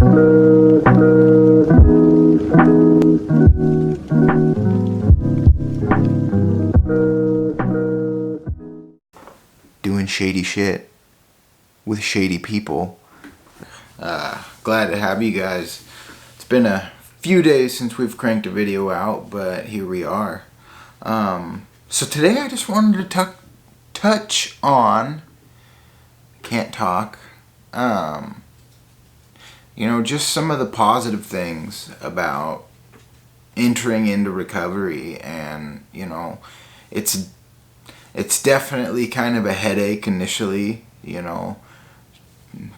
Doing shady shit with shady people. Glad to have you guys. It's been a few days since we've cranked a video out, but here we are. So today I just wanted to touch on, can't talk, just some of the positive things about entering into recovery. And it's definitely kind of a headache initially,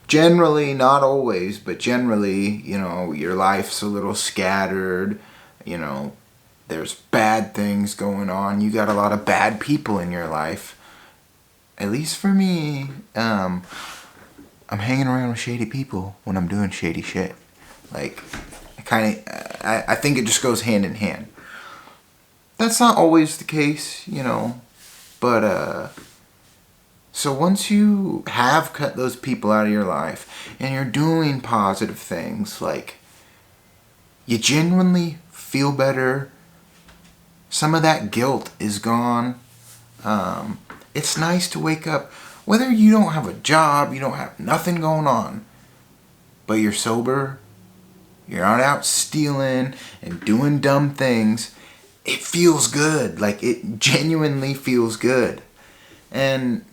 generally, not always, but generally, your life's a little scattered, there's bad things going on, you got a lot of bad people in your life. At least for me, I'm hanging around with shady people when I'm doing shady shit. Like, I think it just goes hand in hand. That's not always the case, but, so once you have cut those people out of your life and you're doing positive things, like, you genuinely feel better. Some of that guilt is gone. It's nice to wake up, whether you don't have a job, you don't have nothing going on, but you're sober, you're not out stealing and doing dumb things. It feels good. Like, it genuinely feels good. And,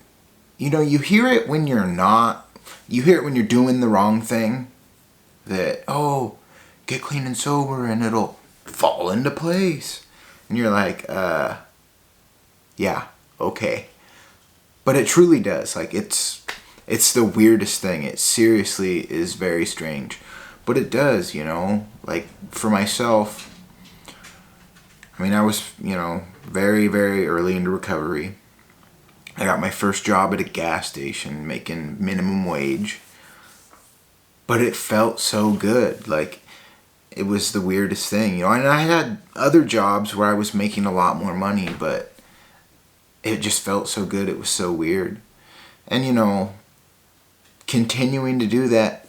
you hear it when you're not. You hear it when you're doing the wrong thing. That, get clean and sober and it'll fall into place. And you're like, yeah, okay. But it truly does. Like, it's the weirdest thing. It seriously is very strange. But it does, Like, for myself, I was, very, very early into recovery. I got my first job at a gas station making minimum wage. But it felt so good. Like, it was the weirdest thing, And I had other jobs where I was making a lot more money, but it just felt so good. It was so weird. And, continuing to do that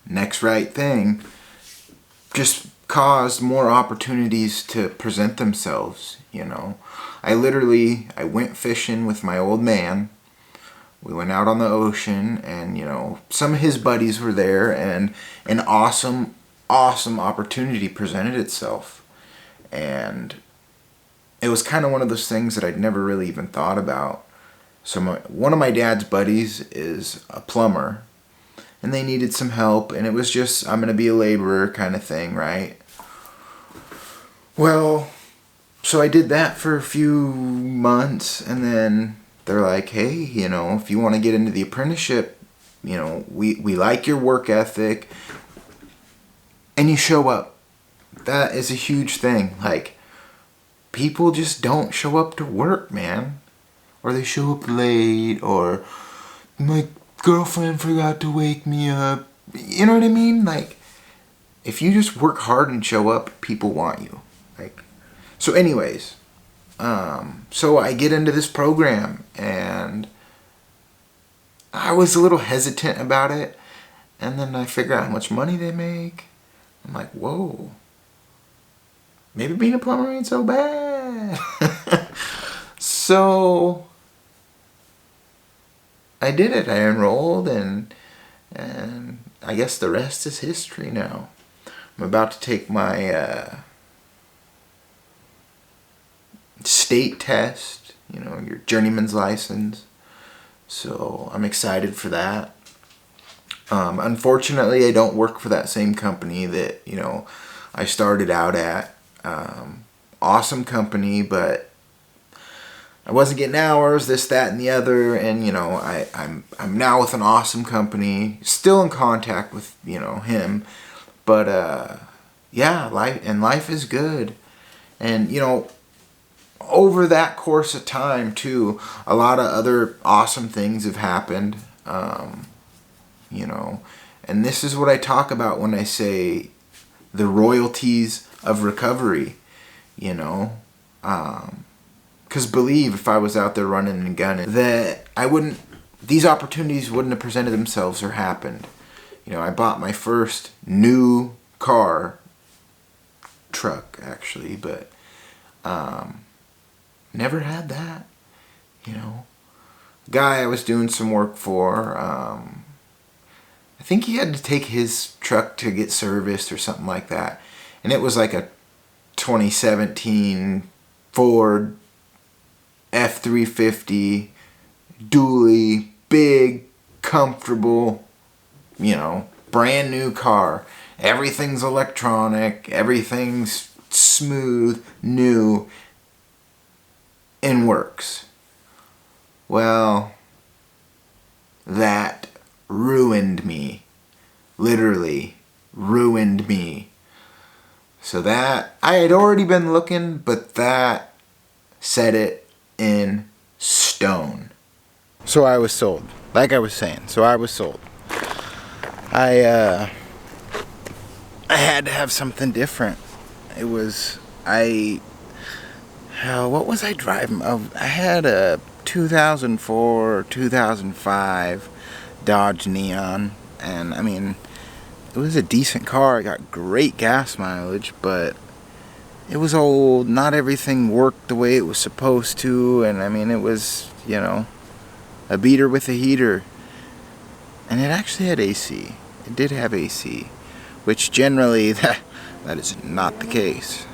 next right thing just caused more opportunities to present themselves, I went fishing with my old man. We went out on the ocean and, some of his buddies were there and an awesome opportunity presented itself. And it was kind of one of those things that I'd never really even thought about. So one of my dad's buddies is a plumber and they needed some help, and it was just, I'm going to be a laborer kind of thing, right? Well, so I did that for a few months, and then they're like, hey, if you want to get into the apprenticeship, we like your work ethic, and you show up. That is a huge thing. Like, people just don't show up to work, man. Or they show up late, or my girlfriend forgot to wake me up. You know what I mean? Like, if you just work hard and show up, people want you. Like, so anyways, so I get into this program, and I was a little hesitant about it, and then I figure out how much money they make. I'm like, whoa, maybe being a plumber ain't so bad. So I did it. I enrolled, and I guess the rest is history now. I'm about to take my state test, your journeyman's license. So I'm excited for that. Unfortunately, I don't work for that same company that, I started out at. Awesome company, but I wasn't getting hours, this, that, and the other, and I'm now with an awesome company, still in contact with him, but life is good, and over that course of time too, a lot of other awesome things have happened, and this is what I talk about when I say the royalties of recovery, because believe, if I was out there running and gunning, that these opportunities wouldn't have presented themselves or happened. I bought my first new truck actually, but never had that. Guy I was doing some work for, I think he had to take his truck to get serviced or something like that, and it was like a 2017 Ford F-350 dually, big, comfortable, brand new car. Everything's electronic, everything's smooth, new, and works. Well, that ruined me. Literally ruined me. So that, I had already been looking, but that set it in stone. So I was sold. Like I was saying, I was sold. I had to have something different. What was I driving? I had a 2004 or 2005 Dodge Neon, and it was a decent car. I got great gas mileage, but it was old. Not everything worked the way it was supposed to, and it was, a beater with a heater. And it actually had AC. It did have AC, which generally that is not the case.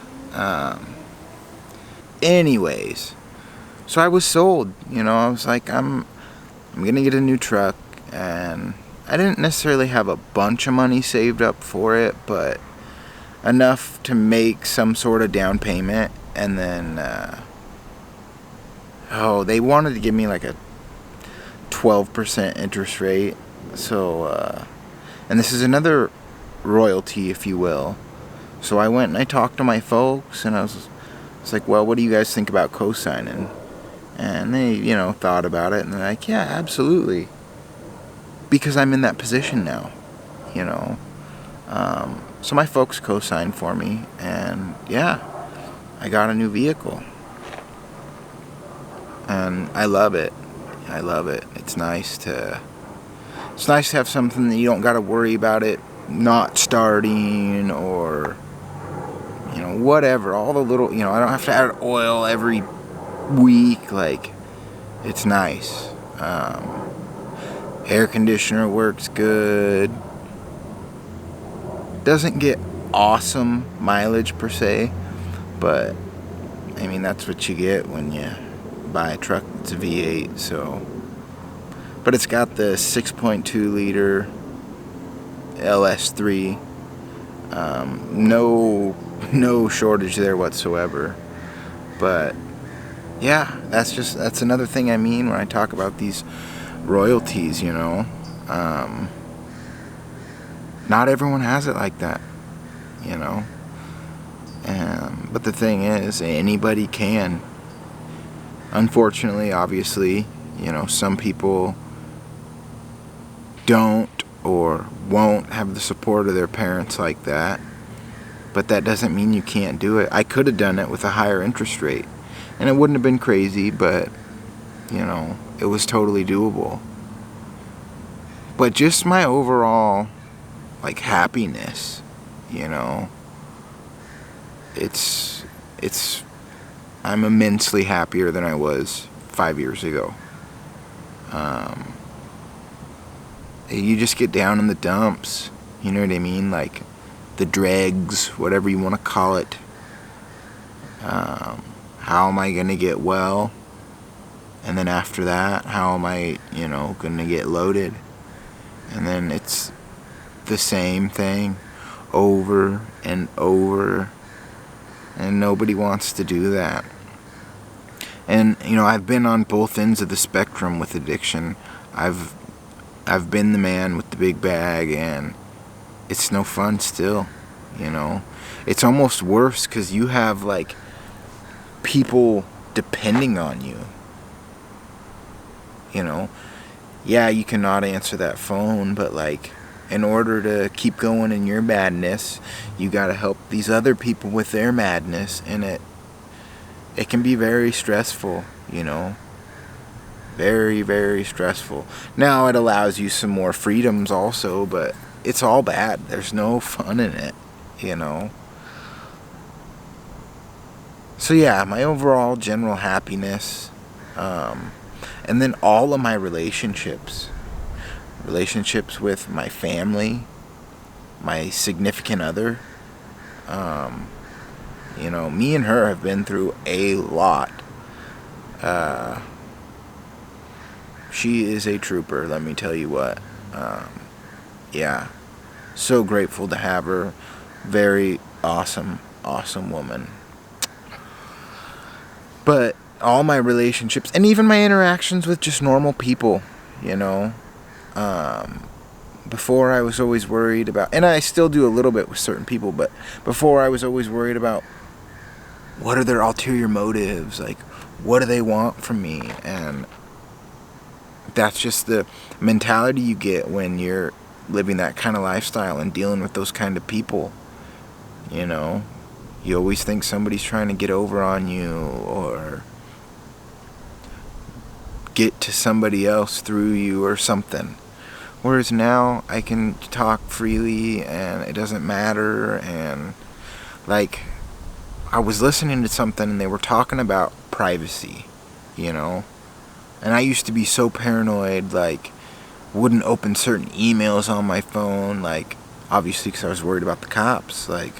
Anyways, so I was sold. I was like, I'm gonna get a new truck, and I didn't necessarily have a bunch of money saved up for it, but enough to make some sort of down payment. And then they wanted to give me like a 12% interest rate. So and this is another royalty, if you will. So I went and I talked to my folks, and I was like, well, what do you guys think about co-signing? And they thought about it, and they're like, yeah, absolutely, because I'm in that position now. So my folks co-signed for me, and yeah, I got a new vehicle, and I love it. It's nice to have something that you don't got to worry about it not starting, or whatever. All the little, I don't have to add oil every week. Like, it's nice. Air conditioner works good. Doesn't get awesome mileage per se, but that's what you get when you buy a truck that's a V8. So, but it's got the 6.2 liter LS3. No shortage there whatsoever. But yeah, that's another thing I mean when I talk about these royalties. Not everyone has it like that. But the thing is, anybody can. Unfortunately, obviously, some people don't or won't have the support of their parents like that. But that doesn't mean you can't do it. I could have done it with a higher interest rate, and it wouldn't have been crazy, but it was totally doable. But just my overall happiness, I'm immensely happier than I was 5 years ago. You just get down in the dumps, you know what I mean? Like the dregs, whatever you want to call it. How am I going to get well? And then after that, how am I, going to get loaded? And then it's the same thing over and over. And nobody wants to do that. And, I've been on both ends of the spectrum with addiction. I've been the man with the big bag, and it's no fun still, It's almost worse because you have, people depending on you, Yeah, you cannot answer that phone, but, in order to keep going in your madness, you gotta help these other people with their madness, and it can be very stressful, Very, very stressful. Now, it allows you some more freedoms also, but it's all bad. There's no fun in it, you know. So yeah, my overall general happiness, and then all of my relationships with my family, my significant other. You know, me and her have been through a lot. She is a trooper, let me tell you what. Yeah, so grateful to have her. Very awesome woman. But all my relationships, and even my interactions with just normal people, you know. Before I was always worried about, and I still do a little bit with certain people, but before I was always worried about what are their ulterior motives, like what do they want from me, and that's just the mentality you get when you're living that kind of lifestyle and dealing with those kind of people, you know. You always think somebody's trying to get over on you or get to somebody else through you or something. Whereas now I can talk freely and it doesn't matter. And like, I was listening to something and they were talking about privacy, you know. And I used to be so paranoid, like, wouldn't open certain emails on my phone, like, obviously because I was worried about the cops, like,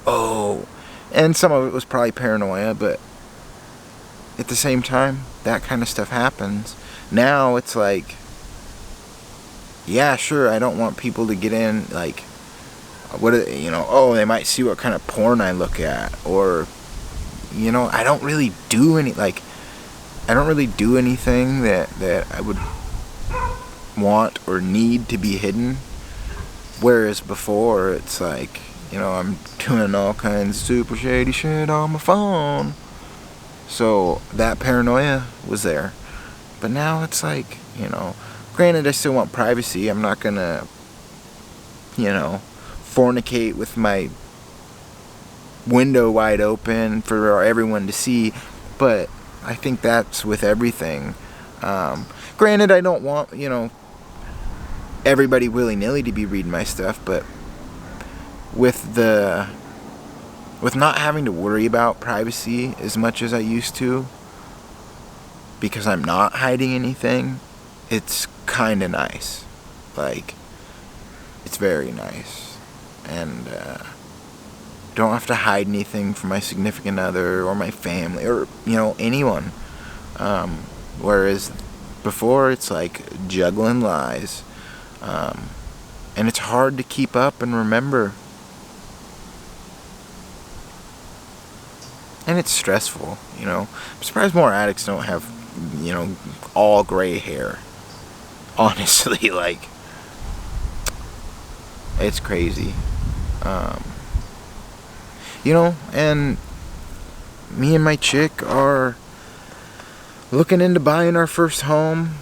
oh. And some of it was probably paranoia, but at the same time, that kind of stuff happens. Now it's like, yeah, sure, I don't want people to get in, like, what, you know, oh, they might see what kind of porn I look at, or, you know, I don't really do anything that I would want or need to be hidden. Whereas before, it's like, you know, I'm doing all kinds of super shady shit on my phone. So that paranoia was there. But now it's like, you know, granted I still want privacy. I'm not gonna, you know, fornicate with my window wide open for everyone to see. But I think that's with everything. Granted, I don't want, you know, everybody willy-nilly to be reading my stuff, but with not having to worry about privacy as much as I used to, because I'm not hiding anything, it's kind of nice. Like, it's very nice. And don't have to hide anything from my significant other or my family or, you know, anyone. Whereas before, it's like juggling lies. And it's hard to keep up and remember. And it's stressful, you know. I'm surprised more addicts don't have, you know, all gray hair. Honestly, like, it's crazy. You know, and me and my chick are looking into buying our first home.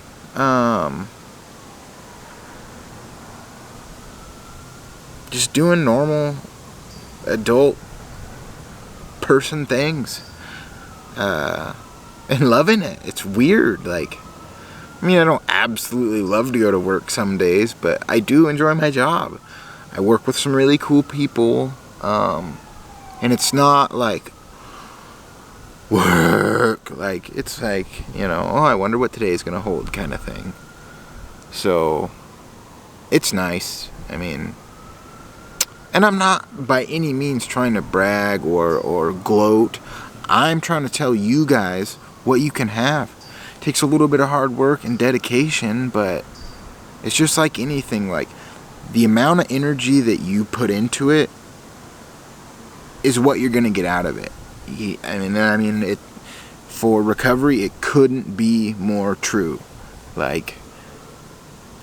Just doing normal adult person things, and loving it. It's weird. Like, I mean, I don't absolutely love to go to work some days, but I do enjoy my job. I work with some really cool people, and it's not like work. Like, it's like, you know, oh, I wonder what today's gonna hold kind of thing. So it's nice. I mean, and I'm not by any means trying to brag or gloat. I'm trying to tell you guys what you can have. It takes a little bit of hard work and dedication, but it's just like anything. Like, the amount of energy that you put into it is what you're going to get out of it. I mean, it, for recovery, it couldn't be more true. Like,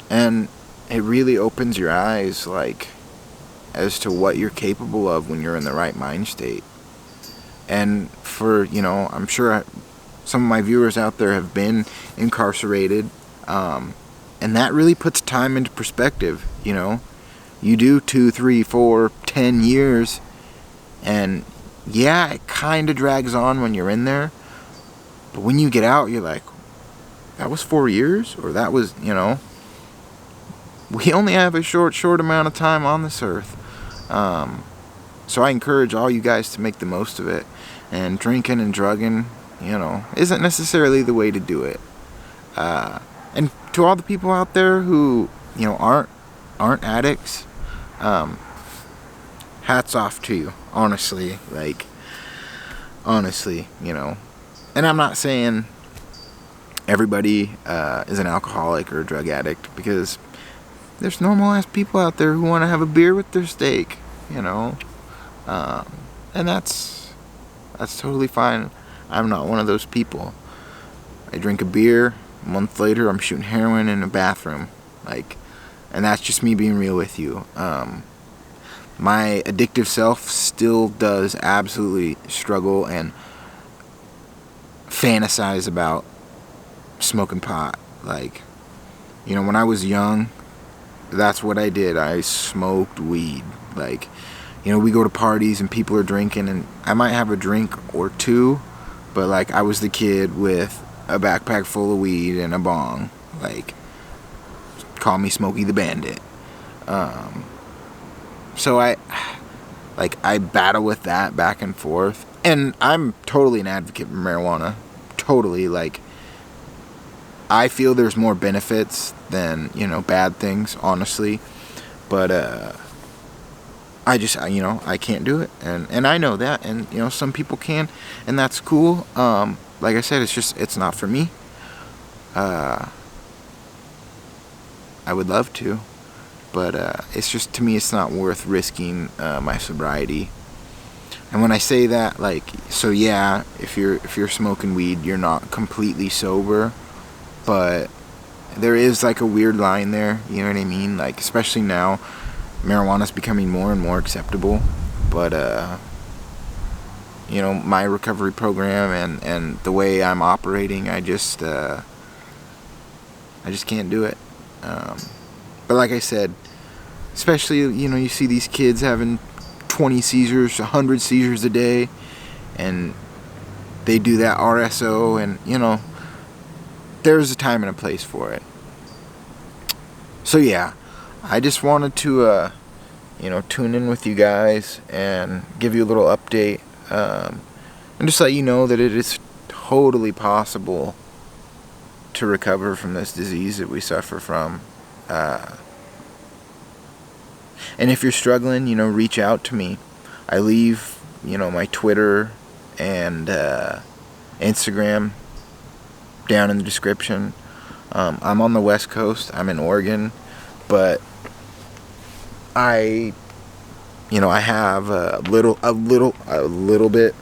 and it really opens your eyes, like, as to what you're capable of when you're in the right mind state. And for, you know, I'm sure some of my viewers out there have been incarcerated, and that really puts time into perspective. You know, you do 2, 3, 4, 10 years, and yeah, it kind of drags on when you're in there, but when you get out, you're like, that was 4 years, or that was, you know, we only have a short amount of time on this earth. So I encourage all you guys to make the most of it. And drinking and drugging, isn't necessarily the way to do it. And to all the people out there who, aren't addicts, hats off to you, honestly. Honestly. And I'm not saying everybody is an alcoholic or a drug addict, because there's normal ass people out there who want to have a beer with their steak, and that's totally fine. I'm not one of those people. I drink a beer, a month later I'm shooting heroin in a bathroom, and that's just me being real with you. My addictive self still does absolutely struggle and fantasize about smoking pot. When I was young, that's what I did. I smoked weed. We go to parties and people are drinking, and I might have a drink or two, but I was the kid with a backpack full of weed and a bong. Call me Smokey the Bandit. So I battle with that back and forth, and I'm totally an advocate for marijuana. Totally. I feel there's more benefits than, bad things, honestly. But, I just, I can't do it. And I know that. And, some people can. And that's cool. Like I said, it's not for me. I would love to. But, it's just, to me, it's not worth risking, my sobriety. And when I say that, so yeah, if you're smoking weed, you're not completely sober. But there is a weird line there, you know what I mean? Especially now, marijuana's becoming more and more acceptable. But, my recovery program and the way I'm operating, I just can't do it. But like I said, especially, you see these kids having 20 seizures, 100 seizures a day, and they do that RSO, and, there's a time and a place for it. So yeah, I just wanted to, tune in with you guys and give you a little update, and just let you know that it is totally possible to recover from this disease that we suffer from. And if you're struggling, reach out to me. I leave, my Twitter and Instagram down in the description. I'm on the West Coast. I'm in Oregon, but I have a little bit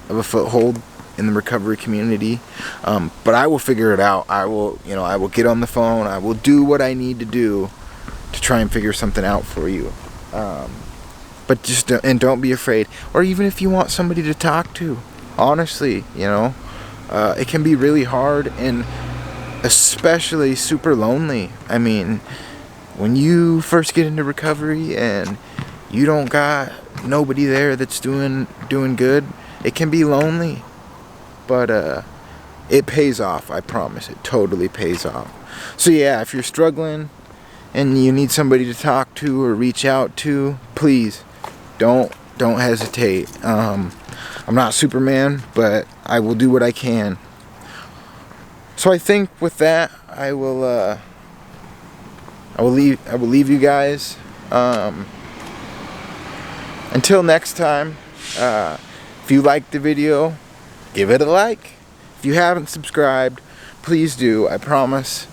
of a foothold in the recovery community. But I will figure it out. I will get on the phone. I will do what I need to do to try and figure something out for you. But don't be afraid. Or even if you want somebody to talk to, honestly, it can be really hard, and especially super lonely. I mean, when you first get into recovery and you don't got nobody there that's doing good, it can be lonely. But it pays off, I promise. It totally pays off. So yeah, if you're struggling and you need somebody to talk to or reach out to, please don't hesitate. I'm not Superman, but I will do what I can. So I think with that, I will leave you guys. Until next time, if you liked the video, give it a like. If you haven't subscribed, please do. I promise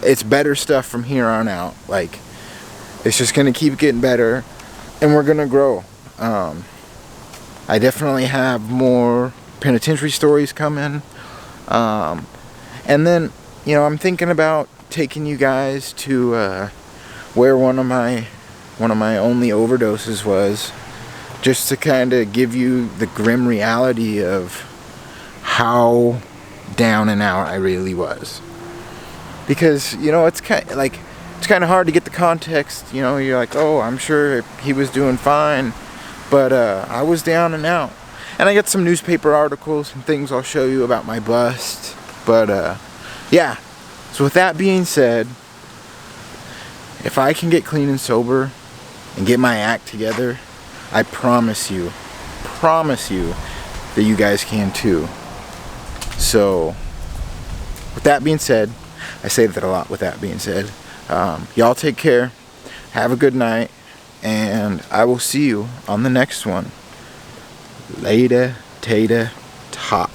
it's better stuff from here on out. It's just gonna keep getting better, and we're gonna grow. I definitely have more penitentiary stories coming. And then, I'm thinking about taking you guys to where one of my only overdoses was, just to kind of give you the grim reality of how down and out I really was. Because, it's kind of hard to get the context. You're like, oh, I'm sure he was doing fine, but I was down and out. And I got some newspaper articles and things I'll show you about my bust. But yeah, so with that being said, If I can get clean and sober and get my act together, I promise you that you guys can too. So, with that being said, I say that a lot with that being said. Y'all take care, have a good night, and I will see you on the next one. Later, tater, tot.